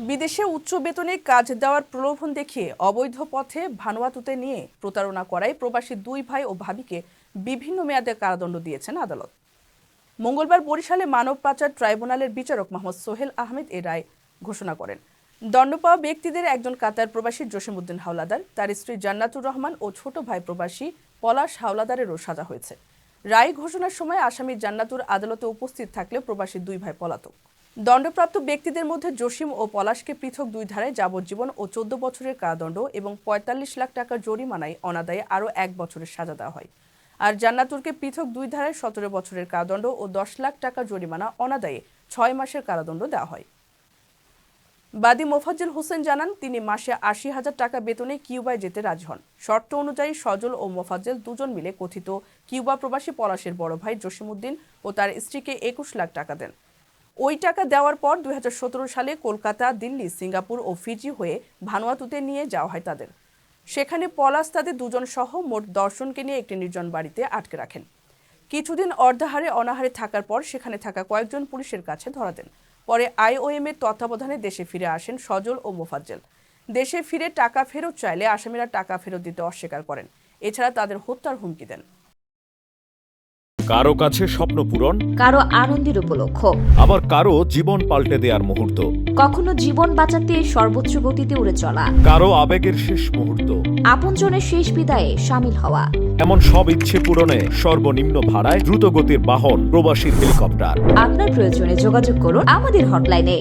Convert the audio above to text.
বিদেশে উচ্চ বেতনে কাজ দেওয়ার প্রলোভন দেখিয়ে অবৈধ পথে ভানুয়াতুতে নিয়ে প্রতারণা করায় প্রবাসী দুই ভাই ও ভাবিকে বিভিন্ন মেয়াদে কারাদণ্ড দিয়েছেন আদালত। মঙ্গলবার বরিশালে মানব পাচার ট্রাইব্যুনালের বিচারক মোহাম্মদ সোহেল আহমেদ এ রায় ঘোষণা করেন। দণ্ড পাওয়া ব্যক্তিদের একজন কাতার প্রবাসী জসিমউদ্দিন হাওলাদার, তার স্ত্রী জান্নাতুর রহমান ও ছোট ভাই প্রবাসী পলাশ হাওলাদারেরও সাজা হয়েছে। রায় ঘোষণার সময় আসামি জান্নাতুর আদালতে উপস্থিত থাকলেও প্রবাসী দুই ভাই পলাতক। দণ্ডপ্রাপ্ত ব্যক্তিদের মধ্যে জসিম ও পলাশকে পৃথক দুই ধারায় যাবজ্জীবন ও ১৪ বছরের কারাদণ্ড এবং ৪৫ লাখ টাকা জরিমানায় অনাদায়ে আরও ১ বছরের সাজা দেওয়া হয়। আর জান্নাতুরকে পৃথক দুই ধারায় ১৭ বছরের কারাদণ্ড ও ১০ লাখ টাকা জরিমানা অনাদায়ে ৬ মাসের কারাদণ্ড দেওয়া হয়। বাদী মোফাজ্জল হোসেন জানান, তিনি মাসে ৮০,০০০ টাকা বেতনে কিউবায় যেতে রাজি হন। শর্ত অনুযায়ী সজল ও মোফাজ্জল দুজন মিলে কথিত কিউবা প্রবাসী পলাশের বড় ভাই জসিমউদ্দিন ও তার স্ত্রীকে ২১ লাখ টাকা দেন। ওই টাকা দেওয়ার পর ২০১৭ সালে কলকাতা, দিল্লি, সিঙ্গাপুর ও ফিজি হয়ে ভানুয়াতুতে নিয়ে যাওয়া হয় তাদের। সেখানে পলাশ তাদের দুজন সহ মোট ১০ জনকে নিয়ে একটি নির্জন বাড়িতে আটকে রাখেন। কিছুদিন অর্ধাহারে অনাহারে থাকার পর সেখানে থাকা কয়েকজন পুলিশের কাছে ধরা দেন। পরে IOM এর তত্ত্বাবধানে দেশে ফিরে আসেন সজল ও মোফাজ্জল। দেশে ফিরে টাকা ফেরত চাইলে আসামিরা টাকা ফেরত দিতে অস্বীকার করেন। এছাড়া তাদের হত্যার হুমকি দেন। কারো কাছে স্বপ্ন পূরণ, কারো আনন্দের উপলক্ষ, আবার কারো জীবন পাল্টে দেওয়ার মুহূর্ত, কখনো জীবন বাঁচাতে সর্বোচ্চ গতিতে উড়ে চলা, কারো আবেগের শেষ মুহূর্ত, আপনজনের শেষ বিদায়ে শামিল হওয়া। এমন সব ইচ্ছে পূরণে সর্বনিম্ন ভাড়ায় দ্রুতগতির বাহন প্রবাসীর হেলিকপ্টার। আপনার প্রয়োজনে যোগাযোগ করুন আমাদের হটলাইনে।